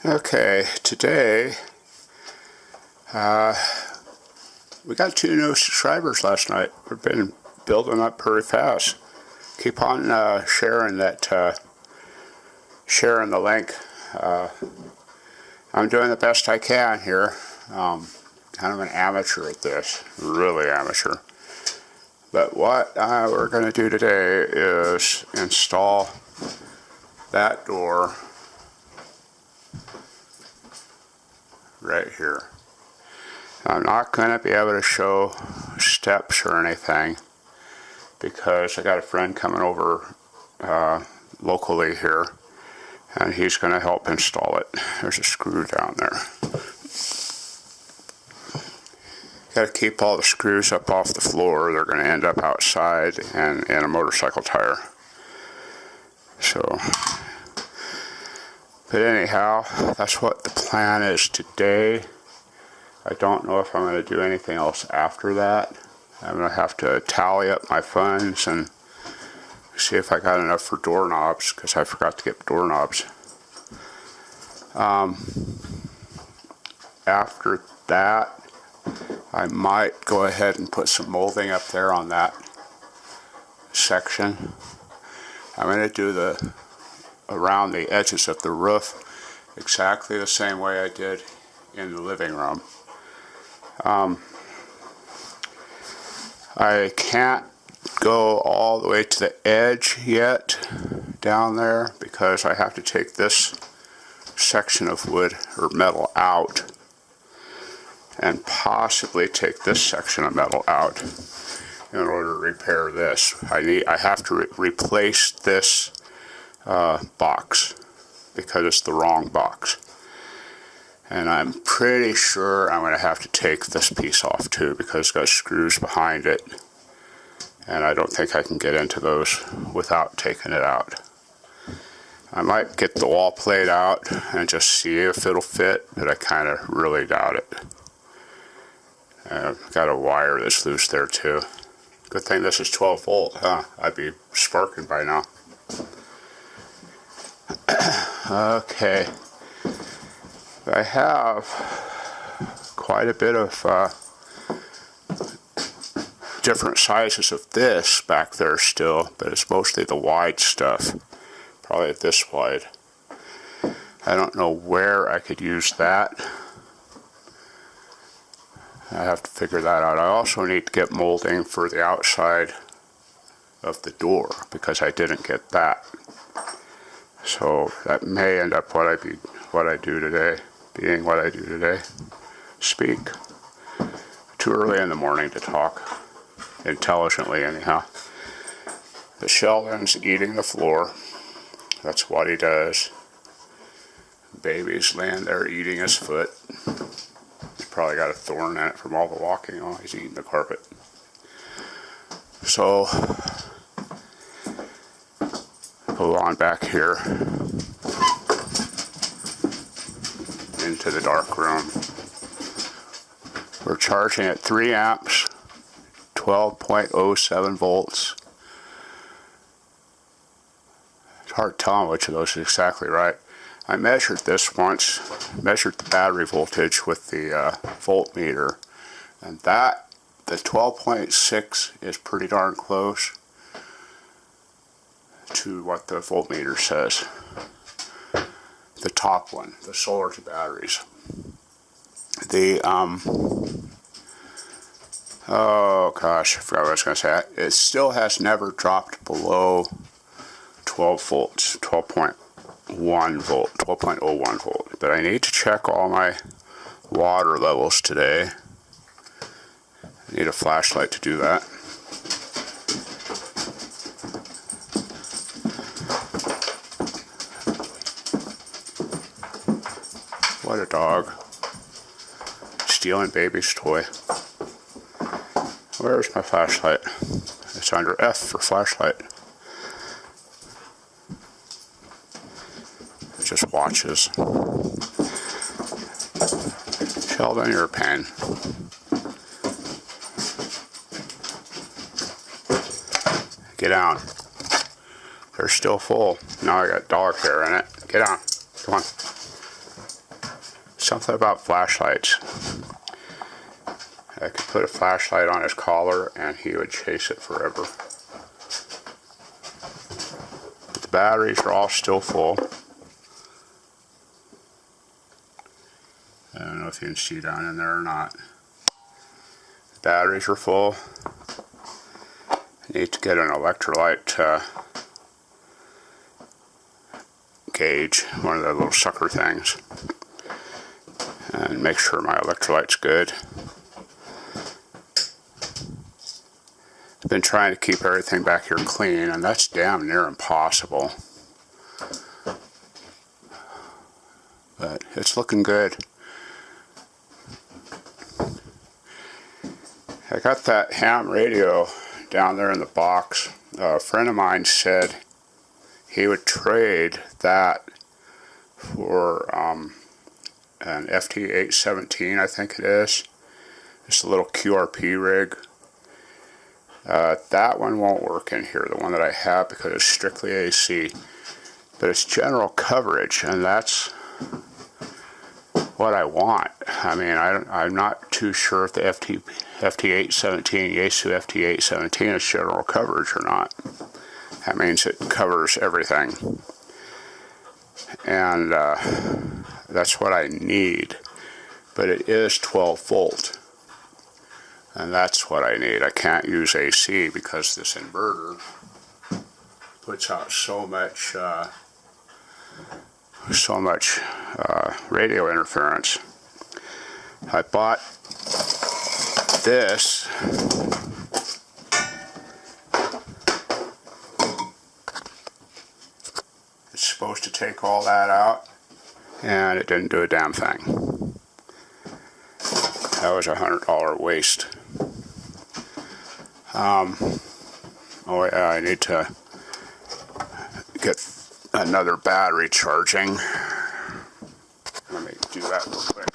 Okay, today we got 2 new subscribers last night. We've been building up pretty fast. Keep on sharing the link. I'm doing the best I can here. Kind of an amateur at this, really amateur. But what we're going to do today is install that door right here. I'm not going to be able to show steps or anything because I got a friend coming over locally here, and he's going to help install it. There's a screw down there. Got to keep all the screws up off the floor. They're going to end up outside and in a motorcycle tire. So, but anyhow, that's what the plan is today. I don't know if I'm going to do anything else after that. I'm going to have to tally up my funds and see if I got enough for doorknobs, because I forgot to get doorknobs. After that, I might go ahead and put some molding up there on that section. I'm going to do around the edges of the roof exactly the same way I did in the living room. I can't go all the way to the edge yet down there because I have to take this section of wood or metal out and possibly take this section of metal out in order to repair this. I have to replace this box because it's the wrong box. And I'm pretty sure I'm going to have to take this piece off too because it's got screws behind it. And I don't think I can get into those without taking it out. I might get the wall plate out and just see if it'll fit, but I kind of really doubt it. I've got a wire that's loose there too. Good thing this is 12 volt, huh? I'd be sparking by now. Okay. I have quite a bit of different sizes of this back there still, but it's mostly the wide stuff. Probably this wide. I don't know where I could use that. I have to figure that out. I also need to get molding for the outside of the door because I didn't get that. So that may end up what I do today. Speak. Too early in the morning to talk intelligently anyhow. The Sheldon's eating the floor. That's what he does. Baby's laying there eating his foot. He's probably got a thorn in it from all the walking. Oh, he's eating the carpet. So, go on back here into the dark room. We're charging at 3 amps, 12.07 volts. It's hard telling which of those is exactly right. I measured this once, measured the battery voltage with the voltmeter, and the 12.6 is pretty darn close to what the voltmeter says. The top one, the solar to batteries. Oh gosh, I forgot what I was going to say. It still has never dropped below 12 volts, 12.01 volt. But I need to check all my water levels today. I need a flashlight to do that. What a dog. Stealing baby's toy. Where's my flashlight? It's under F for flashlight. It just watches. Sheldon, you're a pain. Get down. They're still full. Now I got dog hair in it. Get on. Come on. Something about flashlights. I could put a flashlight on his collar and he would chase it forever. But the batteries are all still full. I don't know if you can see down in there or not. The batteries are full. I need to get an electrolyte gauge, one of the little sucker things, and make sure my electrolyte's good. I've been trying to keep everything back here clean, and that's damn near impossible. But it's looking good. I got that ham radio down there in the box. A friend of mine said he would trade that for an FT817, I think it is. It's a little QRP rig. That one won't work in here, the one that I have, because it's strictly AC. But it's general coverage, and that's what I want. I mean, I'm not too sure if the FT817, Yaesu FT817 is general coverage or not. That means it covers everything. And that's what I need. But it is 12 volt. And that's what I need. I can't use AC because this inverter puts out so much radio interference. I bought this it's supposed to take all that out, and it didn't do a damn thing. That was $100 waste. Oh yeah, I need to get another battery charging. Let me do that real quick.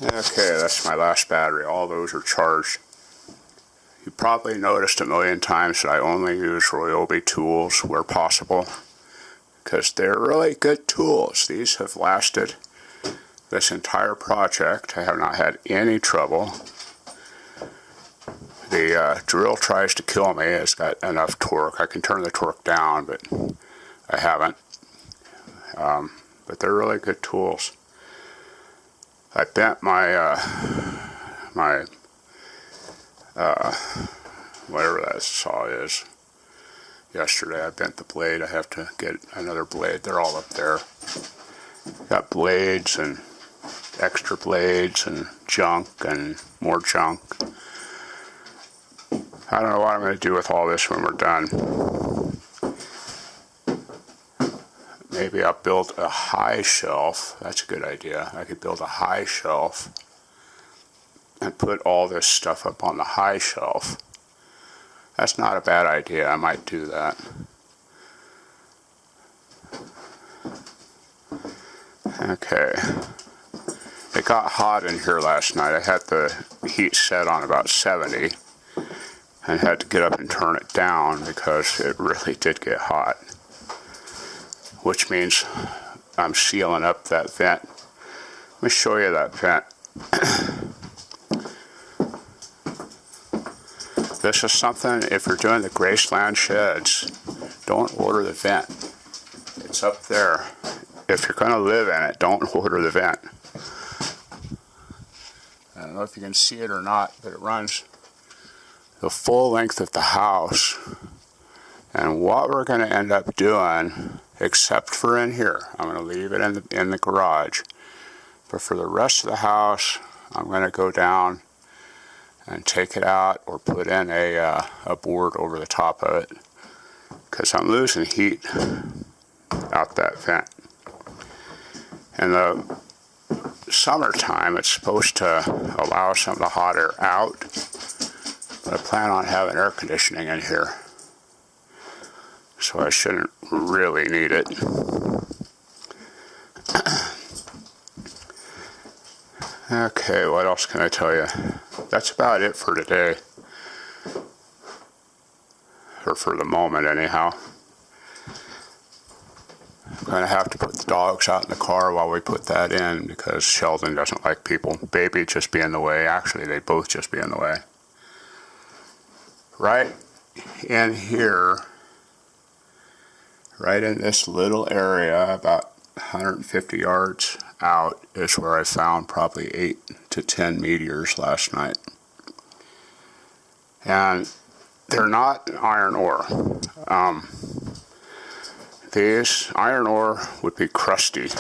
Okay, that's my last battery. All those are charged. You probably noticed a million times that I only use Ryobi tools where possible, because they're really good tools. These have lasted this entire project. I have not had any trouble. The drill tries to kill me. It's got enough torque. I can turn the torque down, but I haven't. But they're really good tools. I bent my whatever that saw is yesterday. I bent the blade. I have to get another blade. They're all up there. Got blades and extra blades and junk and more junk. I don't know what I'm going to do with all this when we're done. Maybe I'll build a high shelf. That's a good idea. I could build a high shelf and put all this stuff up on the high shelf. That's not a bad idea. I might do that. Okay. It got hot in here last night. I had the heat set on about 70 and had to get up and turn it down because it really did get hot. Which means I'm sealing up that vent. Let me show you that vent. This is something, if you're doing the Graceland sheds, don't order the vent. It's up there. If you're going to live in it, don't order the vent. I don't know if you can see it or not, but it runs the full length of the house. And what we're going to end up doing, except for in here, I'm going to leave it in the garage. But for the rest of the house, I'm going to go down and take it out or put in a board over the top of it, because I'm losing heat out that vent. In the summertime, it's supposed to allow some of the hot air out, but I plan on having air conditioning in here, so I shouldn't really need it. Okay, what else can I tell you? That's about it for today. Or for the moment, anyhow. I'm going to have to put the dogs out in the car while we put that in because Sheldon doesn't like people. Baby just be in the way. Actually, they both just be in the way. Right in here, right in this little area, about 150 yards out, is where I found probably 8 to 10 meteors last night. And they're not iron ore. These iron ore would be crusty.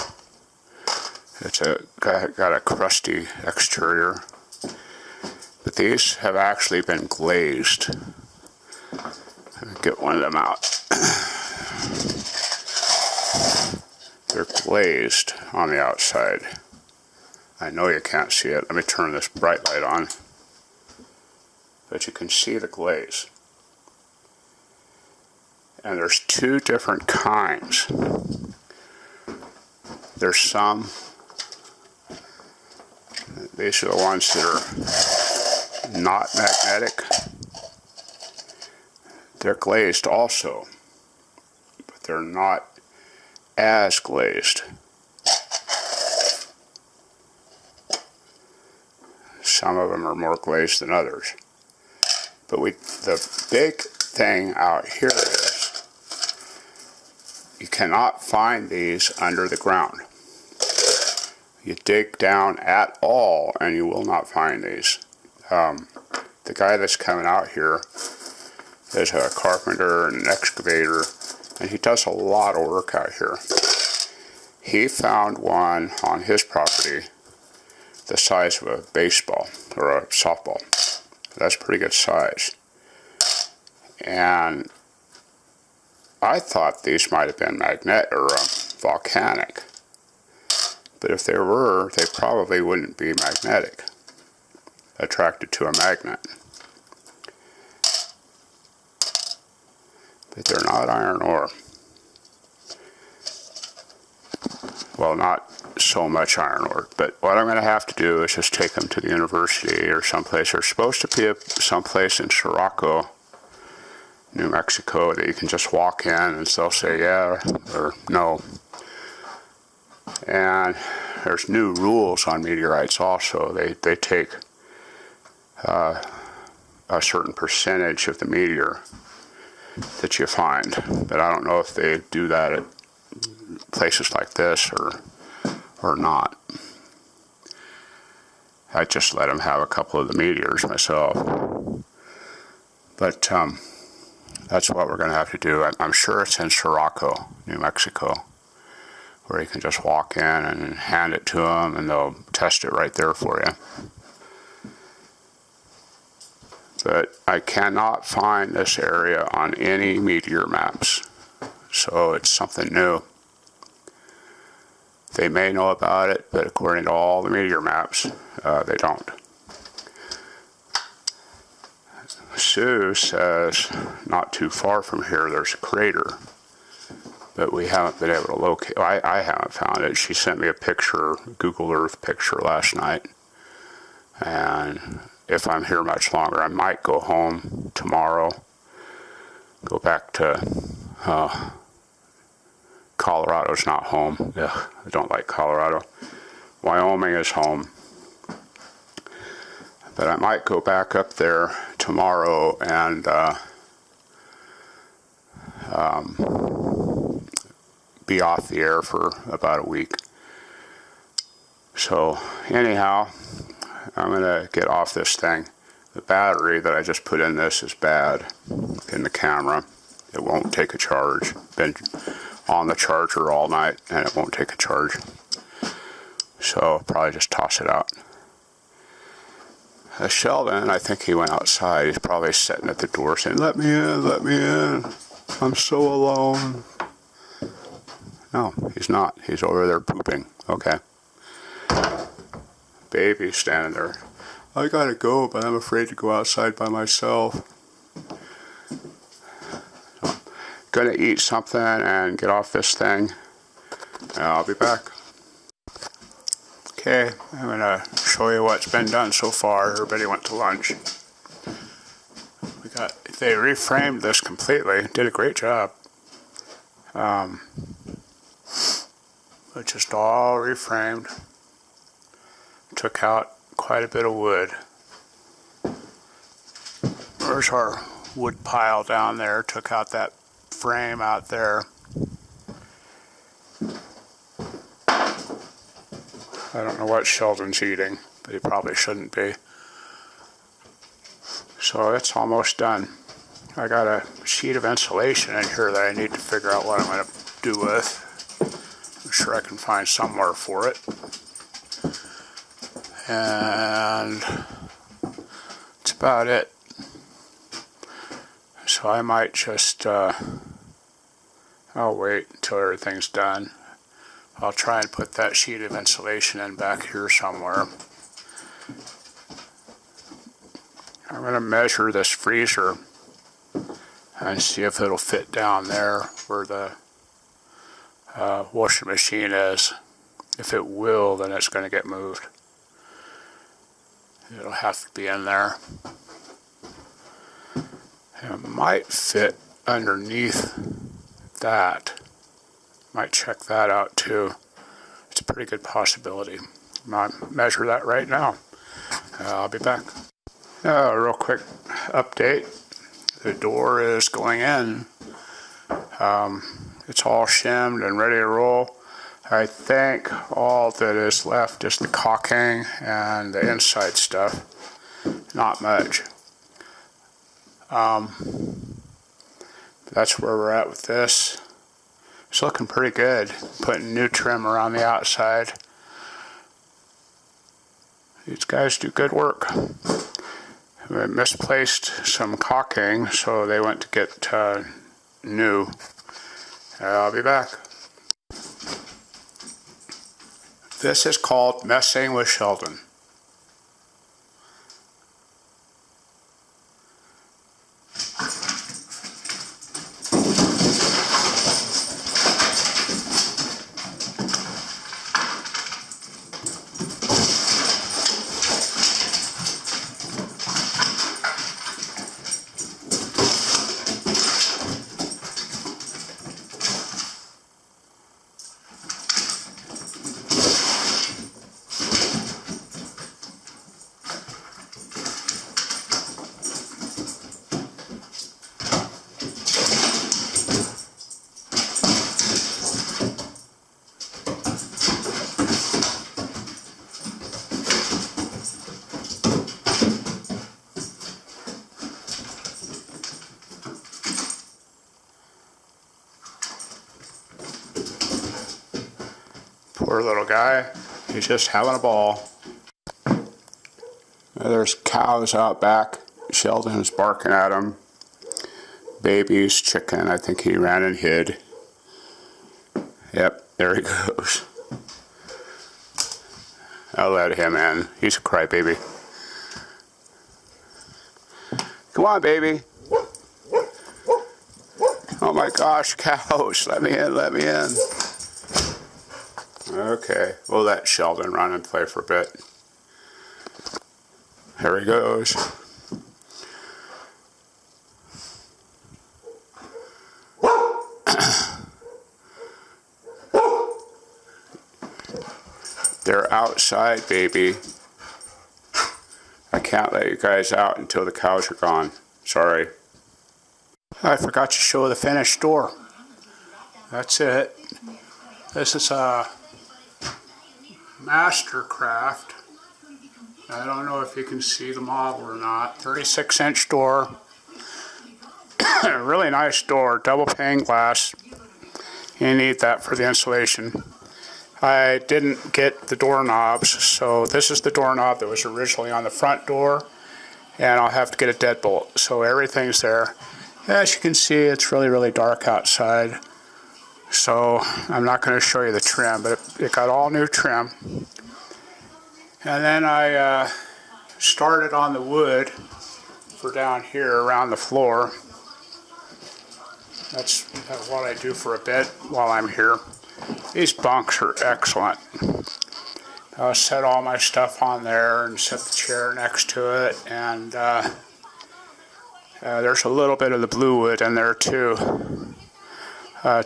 It's got a crusty exterior. But these have actually been glazed. Let me get one of them out. They're glazed on the outside. I know you can't see it. Let me turn this bright light on. But you can see the glaze. And there's two different kinds. There's some, these are the ones that are not magnetic. They're glazed also, but they're not as glazed. Some of them are more glazed than others. But the big thing out here is you cannot find these under the ground. You dig down at all and you will not find these. The guy that's coming out here is a carpenter and an excavator, and he does a lot of work out here. He found one on his property the size of a baseball or a softball. That's pretty good size. And I thought these might have been magnet or volcanic. But if they were, they probably wouldn't be magnetic, attracted to a magnet. But they're not iron ore. Well, not so much iron ore, but what I'm going to have to do is just take them to the university or someplace. There's supposed to be someplace in Sirocco, New Mexico, that you can just walk in and they'll say yeah or no. And there's new rules on meteorites also. They take a certain percentage of the meteor that you find. But I don't know if they do that at places like this or not. I just let them have a couple of the meteors myself. But that's what we're going to have to do. I'm sure it's in Sirocco, New Mexico, where you can just walk in and hand it to them and they'll test it right there for you. But I cannot find this area on any meteor maps, so it's something new. They may know about it, but according to all the meteor maps, they don't. Sue says not too far from here there's a crater, but we haven't been able to locate. I haven't found it. She sent me a picture, Google Earth picture last night, and if I'm here much longer, I might go home tomorrow, go back to Colorado's not home. Ugh, I don't like Colorado. Wyoming is home. But I might go back up there tomorrow and be off the air for about a week. So anyhow, I'm going to get off this thing. The battery that I just put in this is bad in the camera. It won't take a charge. Been on the charger all night and it won't take a charge. So I'll probably just toss it out. Sheldon, I think he went outside. He's probably sitting at the door saying, let me in, I'm so alone. No, he's not. He's over there pooping. Okay. Baby's standing there. I gotta go, but I'm afraid to go outside by myself. So, gonna eat something and get off this thing, and I'll be back. Okay, I'm gonna show you what's been done so far. Everybody went to lunch. They reframed this completely. Did a great job. But just all reframed. Took out quite a bit of wood. There's our wood pile down there. Took out that frame out there. I don't know what Sheldon's eating, but he probably shouldn't be. So it's almost done. I got a sheet of insulation in here that I need to figure out what I'm going to do with. I'm sure I can find somewhere for it. And that's about it. So I might just, I'll wait until everything's done. I'll try and put that sheet of insulation in back here somewhere. I'm going to measure this freezer and see if it'll fit down there where the washing machine is. If it will, then it's going to get moved. It'll have to be in there. It might fit underneath that. Might check that out too. It's a pretty good possibility. I'll measure that right now. I'll be back. Real quick update. The door is going in. It's all shimmed and ready to roll. I think all that is left is the caulking and the inside stuff. Not much. That's where we're at with this. It's looking pretty good. Putting new trim around the outside. These guys do good work. We misplaced some caulking, so they went to get new. I'll be back. This is called Messing with Sheldon. Poor little guy, he's just having a ball. There's cows out back. Sheldon is barking at them. Baby's chicken, I think he ran and hid. Yep, there he goes. I'll let him in. He's a crybaby. Come on, baby. Oh my gosh, cows, let me in, let me in. Okay, we'll let Sheldon run and play for a bit. Here he goes. They're outside, baby. I can't let you guys out until the cows are gone. Sorry. I forgot to show the finished door. That's it. This is a Mastercraft. I don't know if you can see the model or not. 36-inch door. Really nice door. Double pane glass. You need that for the insulation. I didn't get the doorknobs, so this is the doorknob that was originally on the front door, and I'll have to get a deadbolt. So everything's there. As you can see, it's really, really dark outside. So I'm not going to show you the trim, but it got all new trim. And then I started on the wood for down here around the floor. That's what I do for a bit while I'm here. These bunks are excellent. I'll set all my stuff on there and set the chair next to it, and there's a little bit of the blue wood in there too.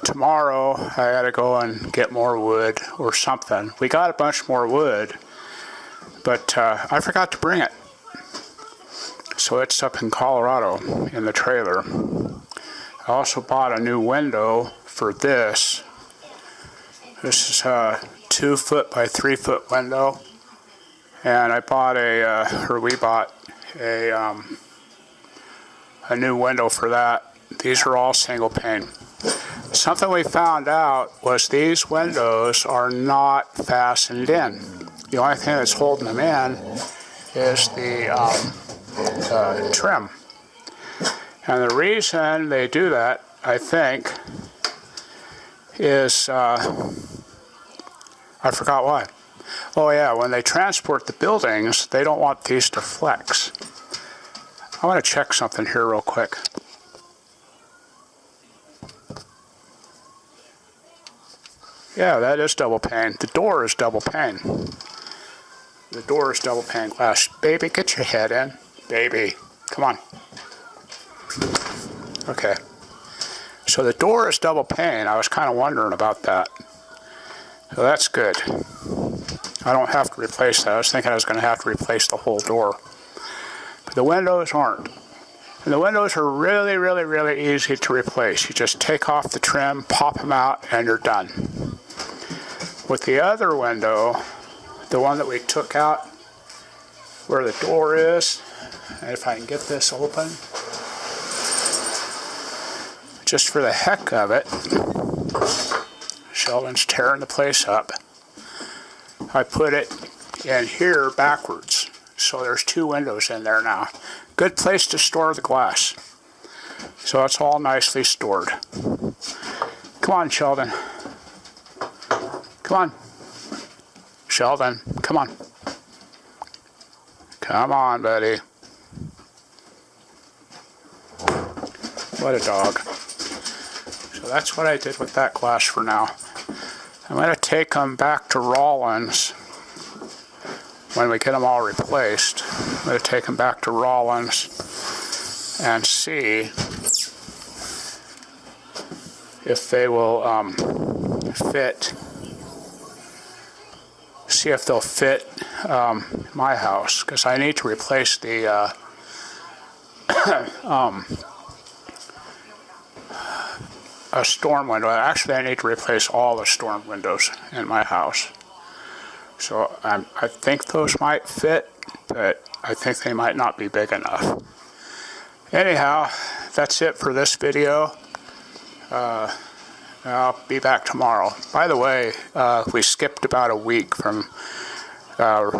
Tomorrow I gotta go and get more wood or something. We got a bunch more wood, but I forgot to bring it. So it's up in Colorado in the trailer. I also bought a new window for this. This is a 2 foot by 3 foot window. And I bought we bought a new window for that. These are all single pane. Something we found out was these windows are not fastened in. The only thing that's holding them in is the trim. And the reason they do that, I think, is, I forgot why. Oh yeah, when they transport the buildings, they don't want these to flex. I want to check something here real quick. Yeah, that is double pane. The door is double pane. The door is double pane glass. Baby, get your head in. Baby, come on. Okay. So the door is double pane. I was kind of wondering about that. So that's good. I don't have to replace that. I was thinking I was going to have to replace the whole door. But the windows aren't. And the windows are really, really, really easy to replace. You just take off the trim, pop them out, and you're done. With the other window, the one that we took out where the door is, and if I can get this open, just for the heck of it, Sheldon's tearing the place up. I put it in here backwards, so there's 2 windows in there now. Good place to store the glass. So it's all nicely stored. Come on, Sheldon. Come on. Sheldon, come on. Come on, buddy. What a dog. So that's what I did with that glass for now. I'm going to take them back to Rollins when we get them all replaced. I'm going to take them back to Rollins and see if they will fit. See if they'll fit my house, because I need to replace the a storm window. Actually, I need to replace all the storm windows in my house. So I think those might fit, but I think they might not be big enough. Anyhow, that's it for this video. I'll be back tomorrow. By the way, we skipped about a week from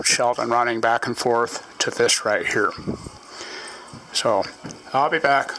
Sheldon running back and forth to this right here. So I'll be back.